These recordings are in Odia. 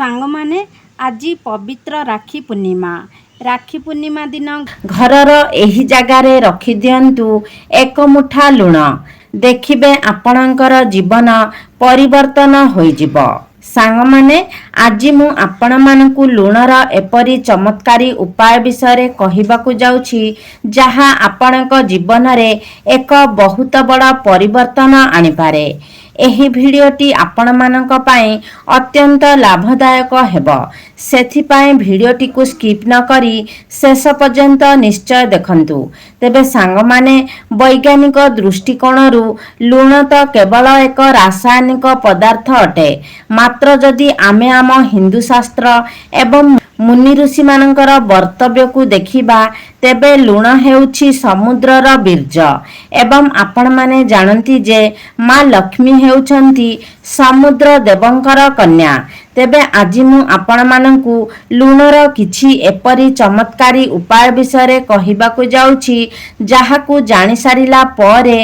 सांगमाने आजी पवित्र राखी पूर्णिमा दिन घरर एही जगारे रखी दियंतु एक मुठा लुण देखिबे आपणकर जीवन परिवर्तन होइजिब। सांगमाने आजी मु आपण मानकु लुणर एपरी चमत्कारी उपाय विषय कहिबाकु जाउछि जहा आपणक जीवन रे एक बहुत बड़ा परिवर्तन आनिपारे। एही भिडियोटी आपण मानक पाई अत्यंत लाभदायक हेबो, सेथिपाई भिडियोटी को स्किप न करी शेष पर्यंत निश्चय देखंतु। तेबे सांगमाने वैज्ञानिक दृष्टिकोणरू लुण तो केवल एक रासायनिक पदार्थ अटे, मात्र जदि आमे आम हिंदू शास्त्र एवं मुनि ऋषि मानकर वर्तव्य को देखिबा तेबे लुण हेउछि समुद्रर बीर्ज एवं आपण माने जानती जे माँ लक्ष्मी हेउछंती समुद्र देवंकर कन्या। तेबे आजि मु आपण मानकु लुणर किछि एपरी चमत्कारी उपाय विषय कहिबाकु जाउछि जाहाकु जानि सारिला परे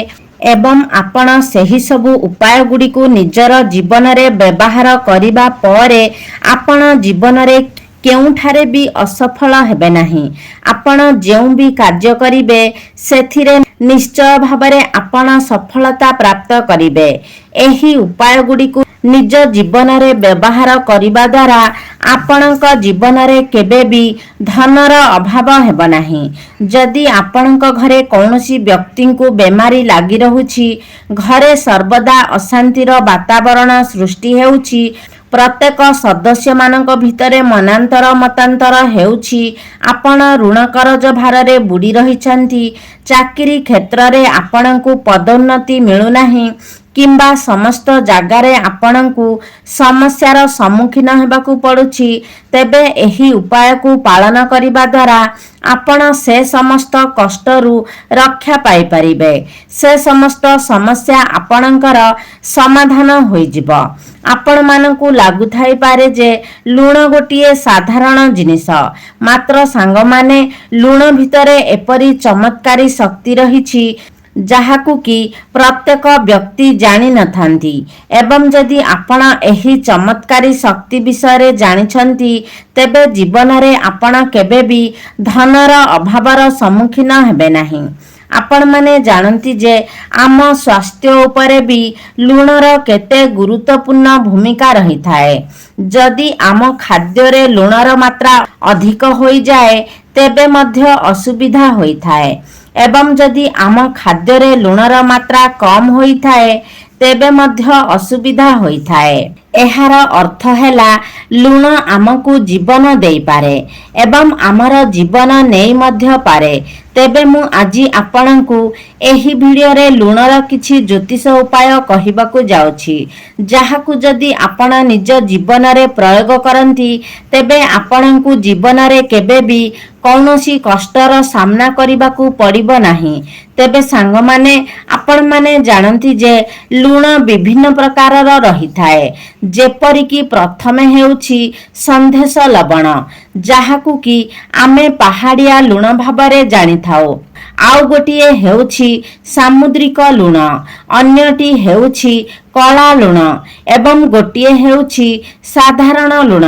एवं आपण सही सबु उपाय गुडी को निजर जीवन रे व्यवहार करिबा परे आपण जीवन रे केउठारे भी असफल हेबे नहीं। आपण जेउ भी कार्य करिबे सेथिरे निश्चय भाबरे आपण सफलता प्राप्त करिबे। एही उपाय गुडी को निज जीवन रे व्यवहार करिबा द्वारा आपणक जीवन रे केबे भी धनर अभाव हेब नाही। जदि आपणक घरे कौनसी व्यक्ति को बेमारी लागी रहुछि, घरे सर्वदा अशांतिर वातावरण सृष्टि हेउछि, प्रत्येक सदस्य मानक भितरे मनांतर मतांतर हेउछि, आपण ऋण करज भारे बुड़ी रहिछंती, चाकरी क्षेत्र रे आपणकु पदोन्नति मिलु नाही किंबा समस्त जगारे आपणकु समस्यार सम्मुखीन हेबाकु पड़ुछि, तेबे एही उपाय को पालन करिबा द्वारा आपण से समस्त कष्टरू रक्षा पाई परिबे। से समस्त समस्या आपणकर समाधान होइजिब। आपण मानकु लागु थाई पारे जे लुण गोटिए साधारण जिनिस, मात्र सांग माने लुण भितरे एपरी चमत्कारी शक्ति रहिछि जाहाकु कि प्रत्येक व्यक्ति जानि नथांती। एवं जदि आपण एही चमत्कारी शक्ति विषय जानिछंती तेबे जीवन रे आपण केबे भी धनर अभावर सम्मुखीन हेबे नाही। आपण माने जानती जे आम स्वास्थ्य उपरे भी लुणर केते गुरुत्वपूर्ण भूमिका रही थाए। जदि आम खाद्य रे लुणर मात्रा अधिक होई जाए तेबे मध्य असुविधा होई थाए, एवं जदि आम खाद्य रे लुणर मात्रा कम होई थाए तेबे मध्य असुविधा होई थाए। एहार अर्थ हैला लुण आमको जीवन देई पारे एवं आमर जीवन नेई मध्य पारे। तेबे मु आजी आपणकु एही भिडियो रे लुणर किछि ज्योतिष उपाय कहिबाकु जाउछि, जाहाकु जदि आपण निज जीवन रे प्रयोग करंती तेबे आपणकु जीवन रे केबे भी कौनसी कष्टर सामना करिबाकु पड़िबो नाही। तेबे सांग माने आपण माने जानती जे लुण विभिन्न प्रकारर रही थाए, जेपरिकी प्रथमे हेउछि संदेश लवण, जाहाकु कि आमे पहाड़िया लुण भाबरे जानि थाओ। आउ गोटिए हेउछि सामुद्रिक लुण, अन्यटी हेउछि कला लुण एवं गोटिए हेउछि साधारण लुण।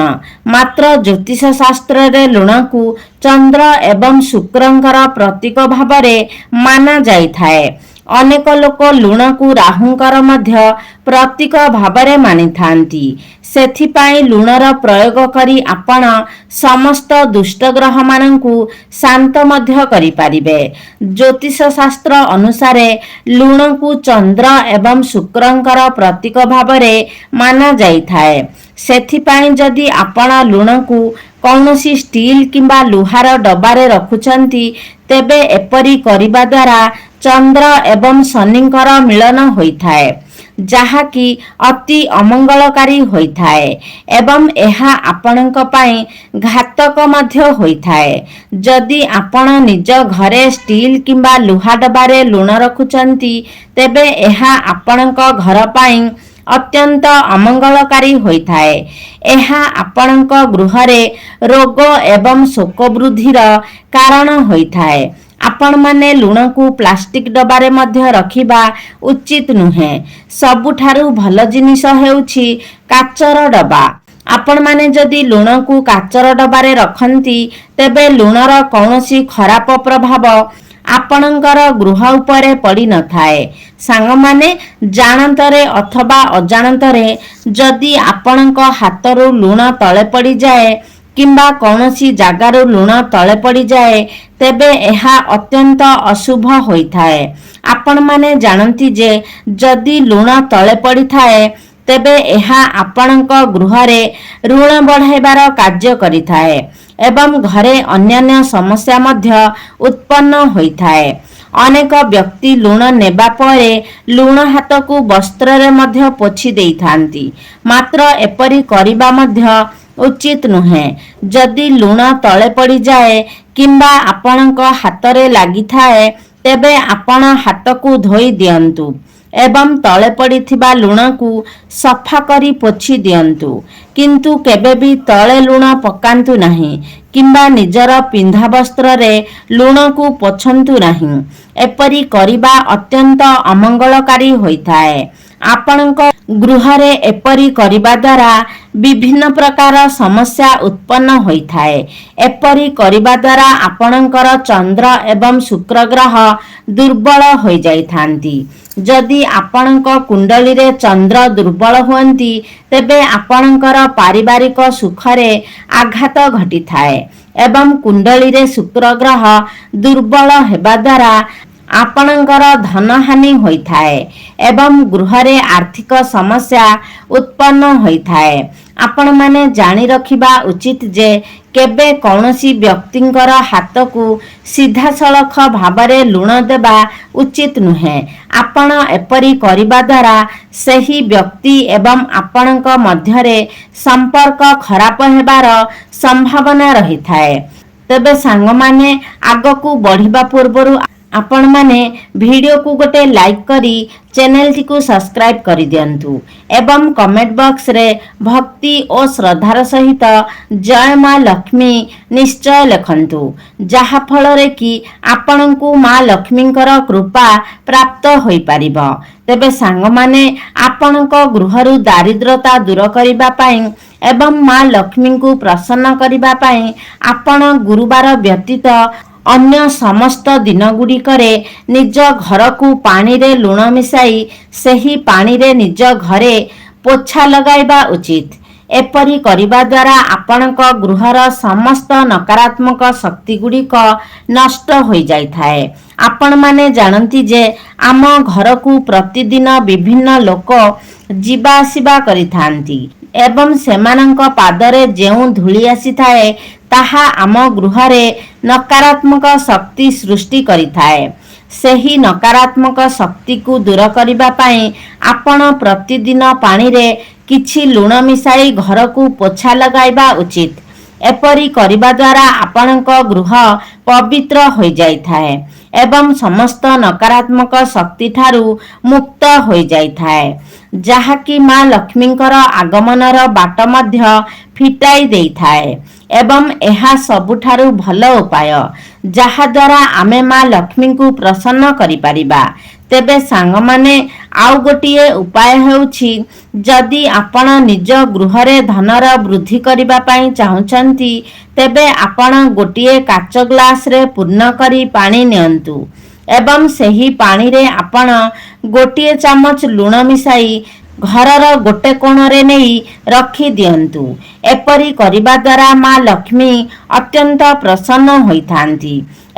मात्र ज्योतिष शास्त्र रे लुण को चंद्र एवं शुक्रंकर प्रतीक भाबरे माना जाई थाए। अनेक लोक लुण को राहुंकर मध्य प्रतीक भाबरे मानि थांती। सेथिपाई लुणर प्रयोग करी आपण समस्त दुष्ट ग्रह मानंकु शांत मध्य करि पारिबे। ज्योतिष शास्त्र अनुसारे लुण को चंद्र एवं शुक्रंकर प्रतीक भाबरे माना जाई थाए। सेथिपाई जदि आपण लुण को कौनसी स्टील किंबा लुहार डबारे रखुछंती तेबे एपरी करिबा द्वारा चंद्र एवं शनिंकर मिलन होइथाए, जहा कि अति अमंगलकारी होइथाए एवं एहा आपणक पाई घातक मध्य होइथाए। जदि आपण निज घरे स्टील किंबा लुहा डबारे लुण रखुचंती तेबे एहा आपणक घर पाई अत्यंत अमंगलकारी होइथाए। एहा आपणक गृहरे रोग एवं शोक वृद्धिर कारण होइथाए। आपण माने लुण को प्लास्टिक डबारे मध्य रखिबा उचित नुहे। सबुठारु भल जिनिस हेउछि काचर डबा। ଆପଣମାନେ ଯଦି ଲୁଣକୁ କାଚର ଡବାରେ ରଖନ୍ତି ତେବେ ଲୁଣର କୌଣସି ଖରାପ ପ୍ରଭାବ ଆପଣଙ୍କର ଗୃହ ଉପରେ ପଡ଼ିନଥାଏ। ସାଙ୍ଗମାନେ, ଜାଣନ୍ତରେ ଅଥବା ଅଜାଣତରେ ଯଦି ଆପଣଙ୍କ ହାତରୁ ଲୁଣ ତଳେ ପଡ଼ିଯାଏ କିମ୍ବା କୌଣସି ଜାଗାରୁ ଲୁଣ ତଳେ ପଡ଼ିଯାଏ ତେବେ ଏହା ଅତ୍ୟନ୍ତ ଅଶୁଭ ହୋଇଥାଏ। ଆପଣମାନେ ଜାଣନ୍ତି ଯେ ଯଦି ଲୁଣ ତଳେ ପଡ଼ିଥାଏ ତେବେ ଏହା ଆପଣଙ୍କ ଗୃହରେ ଋଣ ବଢ଼ାଇବାର କାର୍ଯ୍ୟ କରିଥାଏ ଏବଂ ଘରେ ଅନ୍ୟାନ୍ୟ ସମସ୍ୟା ମଧ୍ୟ ଉତ୍ପନ୍ନ ହୋଇଥାଏ। ଅନେକ ବ୍ୟକ୍ତି ଲୁଣ ନେବା ପରେ ଲୁଣ ହାତକୁ ବସ୍ତ୍ରରେ ମଧ୍ୟ ପୋଛି ଦେଇଥାନ୍ତି, ମାତ୍ର ଏପରି କରିବା ମଧ୍ୟ ଉଚିତ ନୁହେଁ। ଯଦି ଲୁଣ ତଳେ ପଡ଼ିଯାଏ କିମ୍ବା ଆପଣଙ୍କ ହାତରେ ଲାଗିଥାଏ ତେବେ ଆପଣ ହାତକୁ ଧୋଇ ଦିଅନ୍ତୁ ଏବଂ ତଳେ ପଡ଼ିଥିବା ଲୁଣକୁ ସଫା କରି ପୋଛି ଦିଅନ୍ତୁ, କିନ୍ତୁ କେବେ ବି ତଳେ ଲୁଣ ପକାନ୍ତୁ ନାହିଁ କିମ୍ବା ନିଜର ପିନ୍ଧା ବସ୍ତ୍ରରେ ଲୁଣକୁ ପୋଛନ୍ତୁ ନାହିଁ। ଏପରି କରିବା ଅତ୍ୟନ୍ତ ଅମଙ୍ଗଳକାରୀ ହୋଇଥାଏ। ଆପଣଙ୍କ ଗୃହରେ ଏପରି କରିବା ଦ୍ୱାରା ବିଭିନ୍ନ ପ୍ରକାର ସମସ୍ୟା ଉତ୍ପନ୍ନ ହୋଇଥାଏ। ଏପରି କରିବା ଦ୍ୱାରା ଆପଣଙ୍କର ଚନ୍ଦ୍ର ଏବଂ ଶୁକ୍ର ଗ୍ରହ ଦୁର୍ବଳ ହୋଇଯାଇଥାନ୍ତି। ଯଦି ଆପଣଙ୍କ କୁଣ୍ଡଳୀରେ ଚନ୍ଦ୍ର ଦୁର୍ବଳ ହୁଅନ୍ତି ତେବେ ଆପଣଙ୍କର ପାରିବାରିକ ସୁଖରେ ଆଘାତ ଘଟିଥାଏ ଏବଂ କୁଣ୍ଡଳୀରେ ଶୁକ୍ର ଗ୍ରହ ଦୁର୍ବଳ ହେବା ଦ୍ୱାରା ଆପଣଙ୍କର ଧନହାନି ହୋଇଥାଏ ଏବଂ ଗୃହରେ ଆର୍ଥିକ ସମସ୍ୟା ଉତ୍ପନ୍ନ ହୋଇଥାଏ। ଆପଣମାନେ ଜାଣି ରଖିବା ଉଚିତ ଯେ କେବେ କୌଣସି ବ୍ୟକ୍ତିଙ୍କର ହାତକୁ ସିଧାସଳଖ ଭାବରେ ଲୁଣ ଦେବା ଉଚିତ ନୁହେଁ। ଆପଣ ଏପରି କରିବା ଦ୍ୱାରା ସେହି ବ୍ୟକ୍ତି ଏବଂ ଆପଣଙ୍କ ମଧ୍ୟରେ ସମ୍ପର୍କ ଖରାପ ହେବାର ସମ୍ଭାବନା ରହିଥାଏ। ତେବେ ସାଙ୍ଗମାନେ, ଆଗକୁ ବଢ଼ିବା ପୂର୍ବରୁ ଆପଣମାନେ ଭିଡ଼ିଓକୁ ଗୋଟେ ଲାଇକ୍ କରି ଚ୍ୟାନେଲଟିକୁ ସବସ୍କ୍ରାଇବ୍ କରିଦିଅନ୍ତୁ ଏବଂ କମେଣ୍ଟ ବକ୍ସରେ ଭକ୍ତି ଓ ଶ୍ରଦ୍ଧାର ସହିତ ଜୟ ମା ଲକ୍ଷ୍ମୀ ନିଶ୍ଚୟ ଲେଖନ୍ତୁ, ଯାହାଫଳରେ କି ଆପଣଙ୍କୁ ମା ଲକ୍ଷ୍ମୀଙ୍କର କୃପା ପ୍ରାପ୍ତ ହୋଇପାରିବ। ତେବେ ସାଙ୍ଗମାନେ, ଆପଣଙ୍କ ଗୃହରୁ ଦାରିଦ୍ରତା ଦୂର କରିବା ପାଇଁ ଏବଂ ମା ଲକ୍ଷ୍ମୀଙ୍କୁ ପ୍ରସନ୍ନ କରିବା ପାଇଁ ଆପଣ ଗୁରୁବାର ବ୍ୟତୀତ ଅନ୍ୟ ସମସ୍ତ ଦିନଗୁଡ଼ିକରେ ନିଜ ଘରକୁ ପାଣିରେ ଲୁଣ ମିଶାଇ ସେହି ପାଣିରେ ନିଜ ଘରେ ପୋଛା ଲଗାଇବା ଉଚିତ। ଏପରି କରିବା ଦ୍ୱାରା ଆପଣଙ୍କ ଗୃହର ସମସ୍ତ ନକାରାତ୍ମକ ଶକ୍ତିଗୁଡ଼ିକ ନଷ୍ଟ ହୋଇଯାଇଥାଏ। ଆପଣମାନେ ଜାଣନ୍ତି ଯେ ଆମ ଘରକୁ ପ୍ରତିଦିନ ବିଭିନ୍ନ ଲୋକ ଯିବା ଆସିବା କରିଥାନ୍ତି ଏବଂ ସେମାନଙ୍କ ପାଦରେ ଯେଉଁ ଧୂଳି ଆସିଥାଏ ତାହା ଆମ ଗୃହରେ ନକାରାତ୍ମକ ଶକ୍ତି ସୃଷ୍ଟି କରିଥାଏ। ସେହି ନକାରାତ୍ମକ ଶକ୍ତିକୁ ଦୂର କରିବା ପାଇଁ ଆପଣ ପ୍ରତିଦିନ ପାଣିରେ କିଛି ଲୁଣ ମିଶାଇ ଘରକୁ ପୋଛା ଲଗାଇବା ଉଚିତ। ଏପରି କରିବା ଦ୍ୱାରା ଆପଣଙ୍କ ଗୃହ ପବିତ୍ର ହୋଇଯାଇଥାଏ ଏବଂ ସମସ୍ତ ନକାରାତ୍ମକ ଶକ୍ତିଠାରୁ ମୁକ୍ତ ହୋଇଯାଇଥାଏ, ଯାହାକି ମା ଲକ୍ଷ୍ମୀଙ୍କର ଆଗମନର ବାଟ ମଧ୍ୟ ଫିଟାଇ ଦେଇଥାଏ ଏବଂ ଏହା ସବୁଠାରୁ ଭଲ ଉପାୟ ଯାହାଦ୍ୱାରା ଆମେ ମା ଲକ୍ଷ୍ମୀଙ୍କୁ ପ୍ରସନ୍ନ କରିପାରିବା। ତେବେ ସାଙ୍ଗମାନେ, ଆଉ ଗୋଟିଏ ଉପାୟ ହେଉଛି, ଯଦି ଆପଣ ନିଜ ଗୃହରେ ଧନର ବୃଦ୍ଧି କରିବା ପାଇଁ ଚାହୁଁଛନ୍ତି ତେବେ ଆପଣ ଗୋଟିଏ କାଚ ଗ୍ଲାସରେ ପୂର୍ଣ୍ଣ କରି ପାଣି ନିଅନ୍ତୁ ଏବଂ ସେହି ପାଣିରେ ଆପଣ ଗୋଟିଏ ଚାମଚ ଲୁଣ ମିଶାଇ ଘରର ଗୋଟେ କୋଣରେ ନେଇ ରଖିଦିଅନ୍ତୁ। ଏପରି କରିବା ଦ୍ୱାରା ମା ଲକ୍ଷ୍ମୀ ଅତ୍ୟନ୍ତ ପ୍ରସନ୍ନ ହୋଇଥାନ୍ତି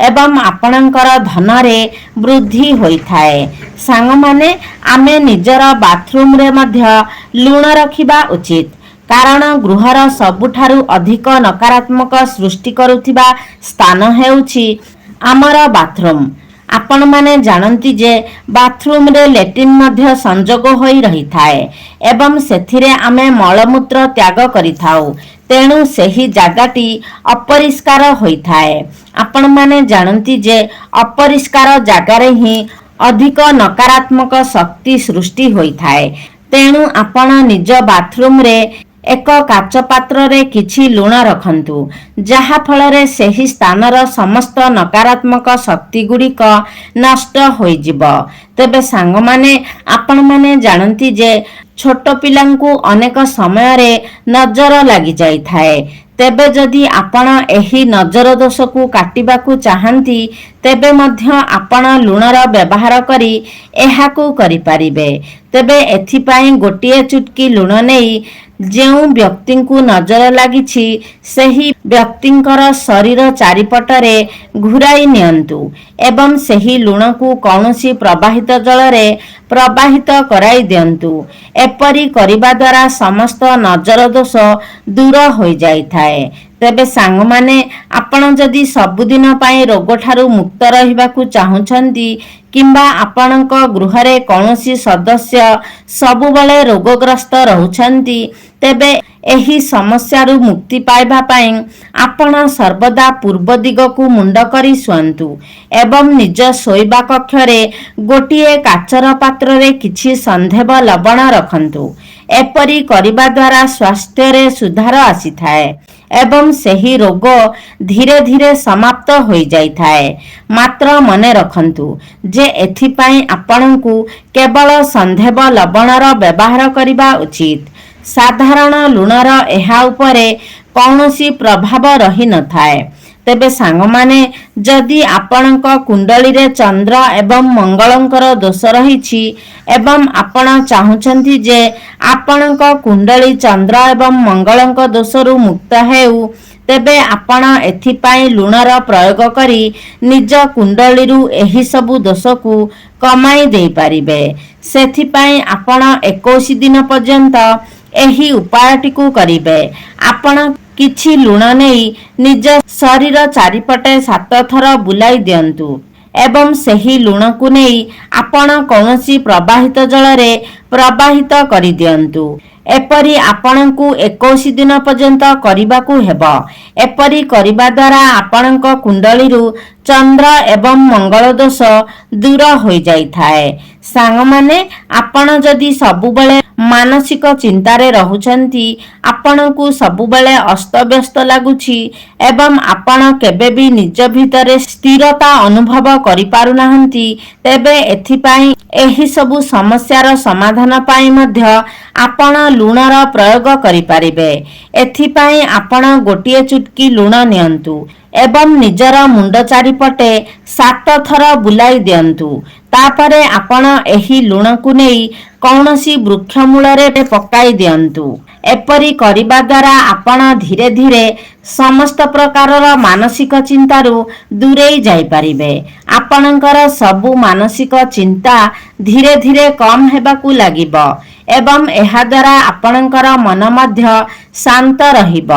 ଏବଂ ଆପଣଙ୍କର ଧନରେ ବୃଦ୍ଧି ହୋଇଥାଏ। ସାଙ୍ଗମାନେ, ଆମେ ନିଜର ବାଥରୁମରେ ମଧ୍ୟ ଲୁଣ ରଖିବା ଉଚିତ, କାରଣ ଗୃହର ସବୁଠାରୁ ଅଧିକ ନକାରାତ୍ମକ ସୃଷ୍ଟି କରୁଥିବା ସ୍ଥାନ ହେଉଛି ଆମର ବାଥରୁମ। ଆପଣମାନେ ଜାଣନ୍ତି ଯେ ବାଥରୁମରେ ଲାଟ୍ରିନ୍ ମଧ୍ୟ ସଂଯୋଗ ହୋଇ ରହିଥାଏ ଏବଂ ସେଥିରେ ଆମେ ମଳମୂତ୍ର ତ୍ୟାଗ କରିଥାଉ, ତେଣୁ ସେହି ଜାଗାଟି ଅପରିଷ୍କାର ହୋଇଥାଏ। ଆପଣମାନେ ଜାଣନ୍ତି ଯେ ଅପରିଷ୍କାର ଜାଗାରେ ହିଁ ଅଧିକ ନକାରାତ୍ମକ ଶକ୍ତି ସୃଷ୍ଟି ହୋଇଥାଏ। ତେଣୁ ଆପଣ ନିଜ ବାଥରୁମରେ ଏକ କାଚ ପାତ୍ରରେ କିଛି ଲୁଣ ରଖନ୍ତୁ, ଯାହା ଫଳରେ ସେହି ସ୍ଥାନର ସମସ୍ତ ନକାରାତ୍ମକ ଶକ୍ତିଗୁଡ଼ିକ ନଷ୍ଟ ହୋଇଯିବ। ତେବେ ସାଙ୍ଗମାନେ, ଆପଣମାନେ ଜାଣନ୍ତି ଯେ ଛୋଟ ପିଲାଙ୍କୁ ଅନେକ ସମୟରେ ନଜର ଲାଗି ଯାଇଥାଏ। ତେବେ ଯଦି ଆପଣ ଏହି ନଜର ଦୋଷକୁ କାଟିବାକୁ ଚାହାନ୍ତି ତେବେ ମଧ୍ୟ ଆପଣ ଲୁଣର ବ୍ୟବହାର କରି ଏହାକୁ କରିପାରିବେ। ତେବେ ଏଥିପାଇଁ ଗୋଟିଏ ଚୁଟକି ଲୁଣ ନେଇ ଯେଉଁ ବ୍ୟକ୍ତିଙ୍କୁ ନଜର ଲାଗିଛି ସେହି ବ୍ୟକ୍ତିଙ୍କର ଶରୀର ଚାରିପଟରେ ଘୁରାଇ ନିଅନ୍ତୁ ଏବଂ ସେହି ଲୁଣକୁ କୌଣସି ପ୍ରବାହିତ ଜଳରେ ପ୍ରବାହିତ କରାଇ ଦିଅନ୍ତୁ। ଏପରି କରିବା ଦ୍ୱାରା ସମସ୍ତ ନଜର ଦୋଷ ଦୂର ହୋଇଯାଇଥାଏ। ତେବେ ସାଙ୍ଗମାନେ, ଆପଣ ଯଦି ସବୁଦିନ ପାଇଁ ରୋଗଠାରୁ ମୁକ୍ତ ରହିବାକୁ ଚାହୁଁଛନ୍ତି କିମ୍ବା ଆପଣଙ୍କ ଗୃହରେ କୌଣସି ସଦସ୍ୟ ସବୁବେଳେ ରୋଗଗ୍ରସ୍ତ ରହୁଛନ୍ତି ତେବେ ଏହି ସମସ୍ୟାରୁ ମୁକ୍ତି ପାଇବା ପାଇଁ ଆପଣ ସର୍ବଦା ପୂର୍ବ ଦିଗକୁ ମୁଣ୍ଡ କରି ଶୁଅନ୍ତୁ ଏବଂ ନିଜ ଶୋଇବା କକ୍ଷରେ ଗୋଟିଏ କାଚର ପାତ୍ରରେ କିଛି ସନ୍ଧେବ ଲବଣ ରଖନ୍ତୁ। ଏପରି କରିବା ଦ୍ୱାରା ସ୍ୱାସ୍ଥ୍ୟରେ ସୁଧାର ଆସିଥାଏ ଏବଂ ସେହି ରୋଗ ଧୀରେ ଧୀରେ ସମାପ୍ତ ହୋଇଯାଇଥାଏ। ମାତ୍ର ମନେ ରଖନ୍ତୁ ଯେ ଏଥିପାଇଁ ଆପଣଙ୍କୁ କେବଳ ସନ୍ଧେବ ଲବଣର ବ୍ୟବହାର କରିବା ଉଚିତ। ସାଧାରଣ ଲୁଣର ଏହା ଉପରେ କୌଣସି ପ୍ରଭାବ ରହିନଥାଏ। ତେବେ ସାଙ୍ଗମାନେ, ଯଦି ଆପଣଙ୍କ କୁଣ୍ଡଳୀରେ ଚନ୍ଦ୍ର ଏବଂ ମଙ୍ଗଳଙ୍କର ଦୋଷ ରହିଛି ଏବଂ ଆପଣ ଚାହୁଁଛନ୍ତି ଯେ ଆପଣଙ୍କ କୁଣ୍ଡଳୀ ଚନ୍ଦ୍ର ଏବଂ ମଙ୍ଗଳଙ୍କ ଦୋଷରୁ ମୁକ୍ତ ହେଉ ତେବେ ଆପଣ ଏଥିପାଇଁ ଲୁଣର ପ୍ରୟୋଗ କରି ନିଜ କୁଣ୍ଡଳୀରୁ ଏହି ସବୁ ଦୋଷକୁ କମାଇ ଦେଇପାରିବେ। ସେଥିପାଇଁ ଆପଣ 21 ଦିନ ପର୍ଯ୍ୟନ୍ତ ଏହି ଉପାୟଟିକୁ କରିବେ। ଆପଣ କିଛି ଲୁଣ ନେଇ ନିଜ ଶରୀର ଚାରିପଟେ 7 ଥର ବୁଲାଇ ଦିଅନ୍ତୁ ଏବଂ ସେହି ଲୁଣକୁ ନେଇ ଆପଣ କୌଣସି ପ୍ରବାହିତ ଜଳରେ ପ୍ରବାହିତ କରିଦିଅନ୍ତୁ। ଏପରି ଆପଣଙ୍କୁ 21 ଦିନ ପର୍ଯ୍ୟନ୍ତ କରିବାକୁ ହେବ। ଏପରି କରିବା ଦ୍ୱାରା ଆପଣଙ୍କ କୁଣ୍ଡଳୀରୁ ଚନ୍ଦ୍ର ଏବଂ ମଙ୍ଗଳ ଦୋଷ ଦୂର ହୋଇଯାଇଥାଏ। ସାଙ୍ଗମାନେ, ଆପଣ ଯଦି ସବୁବେଳେ ମାନସିକ ଚିନ୍ତାରେ ରହୁଛନ୍ତି, ଆପଣଙ୍କୁ ସବୁବେଳେ ଅସ୍ତବ୍ୟସ୍ତ ଲାଗୁଛି ଏବଂ ଆପଣ କେବେ ବି ନିଜ ଭିତରେ ସ୍ଥିରତା ଅନୁଭବ କରିପାରୁନାହାନ୍ତି ତେବେ ଏଥିପାଇଁ ଏହି ସବୁ ସମସ୍ୟାର ସମାଧାନ ପାଇଁ ମଧ୍ୟ ଆପଣ ଲୁଣର ପ୍ରୟୋଗ କରିପାରିବେ। ଏଥିପାଇଁ ଆପଣ ଗୋଟିଏ ଚୁଟକି ଲୁଣ ନିଅନ୍ତୁ ଏବଂ ନିଜର ମୁଣ୍ଡ ଚାରିପଟେ 7 ଥର ବୁଲାଇ ଦିଅନ୍ତୁ। ତାପରେ ଆପଣ ଏହି ଲୁଣକୁ ନେଇ କୌଣସି ବୃକ୍ଷ ମୂଳରେ ପକାଇ ଦିଅନ୍ତୁ। ଏପରି କରିବା ଦ୍ୱାରା ଆପଣ ଧୀରେ ଧୀରେ ସମସ୍ତ ପ୍ରକାରର ମାନସିକ ଚିନ୍ତାରୁ ଦୂରେଇ ଯାଇପାରିବେ। ଆପଣଙ୍କର ସବୁ ମାନସିକ ଚିନ୍ତା ଧୀରେ ଧୀରେ କମ୍ ହେବାକୁ ଲାଗିବ ଏବଂ ଏହାଦ୍ୱାରା ଆପଣଙ୍କର ମନ ମଧ୍ୟ ଶାନ୍ତ ରହିବ।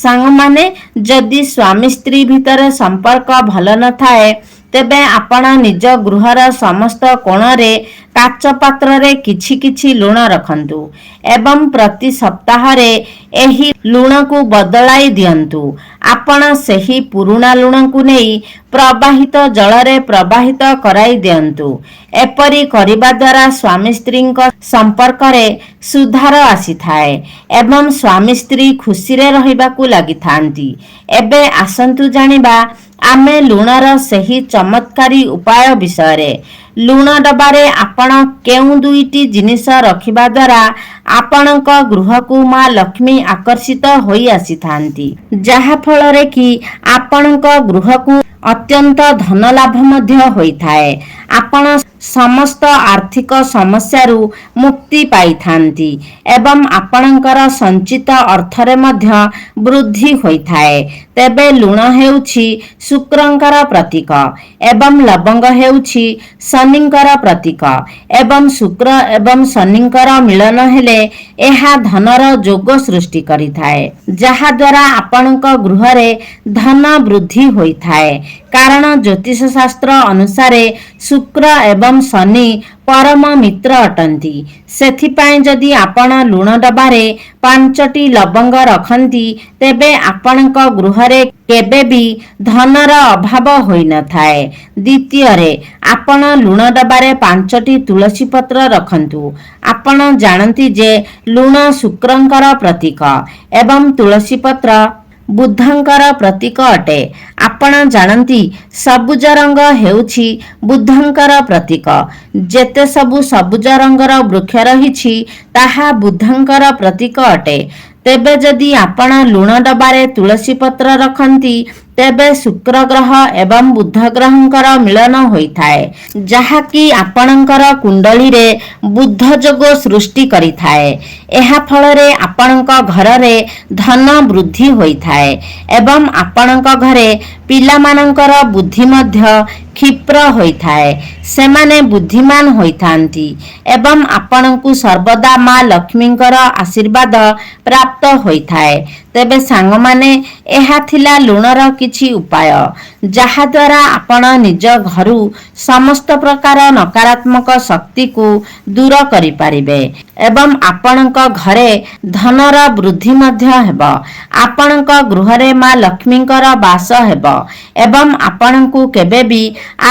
ସାଙ୍ଗମାନେ, ଯଦି ସ୍ୱାମୀ ସ୍ତ୍ରୀ ଭିତରେ ସମ୍ପର୍କ ଭଲ ନଥାଏ ତେବେ ଆପଣ ନିଜ ଗୃହର ସମସ୍ତ କୋଣରେ କାଚ ପାତ୍ରରେ କିଛି କିଛି ଲୁଣ ରଖନ୍ତୁ ଏବଂ ପ୍ରତି ସପ୍ତାହରେ ଏହି ଲୁଣକୁ ବଦଳାଇ ଦିଅନ୍ତୁ। ଆପଣ ସେହି ପୁରୁଣା ଲୁଣକୁ ନେଇ ପ୍ରବାହିତ ଜଳରେ ପ୍ରବାହିତ କରାଇ ଦିଅନ୍ତୁ। ଏପରି କରିବା ଦ୍ୱାରା ସ୍ୱାମୀ ସ୍ତ୍ରୀଙ୍କ ସମ୍ପର୍କରେ ସୁଧାର ଆସିଥାଏ ଏବଂ ସ୍ୱାମୀ ସ୍ତ୍ରୀ ଖୁସିରେ ରହିବାକୁ ଲାଗିଥାନ୍ତି। ଏବେ ଆସନ୍ତୁ ଜାଣିବା ଆମେ ଲୁଣର ସେହି ଚମତ୍କାରୀ ଉପାୟ ବିଷୟରେ। ଲୁଣ ଡବାରେ ଆପଣ କେଉଁ 2ଟି ଜିନିଷ ରଖିବା ଦ୍ୱାରା ଆପଣଙ୍କ ଗୃହକୁ ମା ଲକ୍ଷ୍ମୀ ଆକର୍ଷିତ ହୋଇ ଆସିଥାନ୍ତି, ଯାହା ଫଳରେ କି ଆପଣଙ୍କ ଗୃହକୁ ଅତ୍ୟନ୍ତ ଧନ ଲାଭ ମଧ୍ୟ ହୋଇଥାଏ। ଆପଣ ସମସ୍ତ ଆର୍ଥିକ ସମସ୍ୟାରୁ ମୁକ୍ତି ପାଇଥାନ୍ତି ଏବଂ ଆପଣଙ୍କର ସଞ୍ଚିତ ଅର୍ଥରେ ମଧ୍ୟ ବୃଦ୍ଧି ହୋଇଥାଏ। ତେବେ ଲୁଣ ହେଉଛି ଶୁକ୍ରଙ୍କର ପ୍ରତୀକ ଏବଂ ଲବଙ୍ଗ ହେଉଛି ଶନିଙ୍କର ପ୍ରତୀକ ଏବଂ ଶୁକ୍ର ଏବଂ ଶନିଙ୍କର ମିଳନ ହେଲେ ଏହା ଧନର ଯୋଗ ସୃଷ୍ଟି କରିଥାଏ, ଯାହାଦ୍ୱାରା ଆପଣଙ୍କ ଗୃହରେ ଧନ ବୃଦ୍ଧି ହୋଇଥାଏ। କାରଣ ଜ୍ୟୋତିଷ ଶାସ୍ତ୍ର ଅନୁସାରେ ଶୁକ୍ର ଏବଂ ଶନି ପରମ ମିତ୍ର ଅଟନ୍ତି। ସେଥିପାଇଁ ଯଦି ଆପଣ ଲୁଣ ଡବାରେ 5ଟି ଲବଙ୍ଗ ରଖନ୍ତି ତେବେ ଆପଣଙ୍କ ଗୃହରେ କେବେ ବି ଧନର ଅଭାବ ହୋଇନଥାଏ। ଦ୍ୱିତୀୟରେ, ଆପଣ ଲୁଣ ଡବାରେ 5ଟି ତୁଳସୀ ପତ୍ର ରଖନ୍ତୁ। ଆପଣ ଜାଣନ୍ତି ଯେ ଲୁଣ ଶୁକ୍ରଙ୍କର ପ୍ରତୀକ ଏବଂ ତୁଳସୀ ପତ୍ର ବୁଦ୍ଧଙ୍କର ପ୍ରତୀକ ଅଟେ। ଆପଣ ଜାଣନ୍ତି ସବୁଜ ରଙ୍ଗ ହେଉଛି ବୁଦ୍ଧଙ୍କର ପ୍ରତୀକ। ଯେତେ ସବୁ ସବୁଜ ରଙ୍ଗର ବୃକ୍ଷ ରହିଛି ତାହା ବୁଦ୍ଧଙ୍କର ପ୍ରତୀକ ଅଟେ। ତେବେ ଯଦି ଆପଣ ଲୁଣ ଡବାରେ ତୁଳସୀ ପତ୍ର ରଖନ୍ତି ତେବେ ଶୁକ୍ର ଗ୍ରହ ଏବଂ ବୁଧ ଗ୍ରହଙ୍କର ମିଳନ ହୋଇଥାଏ, ଯାହାକି ଆପଣଙ୍କର କୁଣ୍ଡଳୀରେ ବୁଦ୍ଧ ଯୋଗ ସୃଷ୍ଟି କରିଥାଏ। ଏହା ଫଳରେ ଆପଣଙ୍କ ଘରରେ ଧନ ବୃଦ୍ଧି ହୋଇଥାଏ ଏବଂ ଆପଣଙ୍କ ଘରେ ପିଲାମାନଙ୍କର ବୁଦ୍ଧି ମଧ୍ୟ କ୍ଷିପ୍ର ହୋଇଥାଏ। ସେମାନେ ବୁଦ୍ଧିମାନ ହୋଇଥାନ୍ତି ଏବଂ ଆପଣଙ୍କୁ ସର୍ବଦା ମା ଲକ୍ଷ୍ମୀଙ୍କର ଆଶୀର୍ବାଦ ପ୍ରାପ୍ତ ହୋଇଥାଏ। ତେବେ ସାଙ୍ଗମାନେ, ଏହା ଥିଲା ଲୁଣର କିଛି ଉପାୟ ଯାହାଦ୍ୱାରା ଆପଣ ନିଜ ଘରୁ ସମସ୍ତ ପ୍ରକାର ନକାରାତ୍ମକ ଶକ୍ତିକୁ ଦୂର କରିପାରିବେ ଏବଂ ଆପଣଙ୍କ ଘରେ ଧନର ବୃଦ୍ଧି ମଧ୍ୟ ହେବ। ଆପଣଙ୍କ ଗୃହରେ ମା ଲକ୍ଷ୍ମୀଙ୍କର ବାସ ହେବ ଏବଂ ଆପଣଙ୍କୁ କେବେ ବି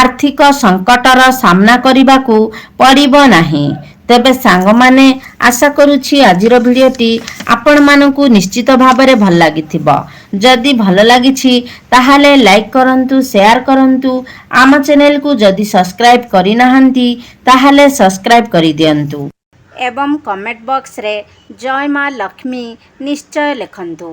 ଆର୍ଥିକ ସଙ୍କଟର ସାମ୍ନା କରିବାକୁ ପଡ଼ିବ ନାହିଁ। ତେବେ ସାଙ୍ଗମାନେ, ଆଶା କରୁଛି ଆଜିର ଭିଡ଼ିଓଟି ଆପଣମାନଙ୍କୁ ନିଶ୍ଚିତ ଭାବରେ ଭଲ ଲାଗିଥିବ। ଯଦି ଭଲ ଲାଗିଛି ତାହେଲେ ଲାଇକ୍ କରନ୍ତୁ, ସେୟାର କରନ୍ତୁ। ଆମ ଚ୍ୟାନେଲକୁ ଯଦି ସବସ୍କ୍ରାଇବ୍ କରିନାହାନ୍ତି ତାହେଲେ ସବସ୍କ୍ରାଇବ୍ କରିଦିଅନ୍ତୁ ଏବଂ କମେଣ୍ଟ ବକ୍ସରେ ଜୟ ମା ଲକ୍ଷ୍ମୀ ନିଶ୍ଚୟ ଲେଖନ୍ତୁ।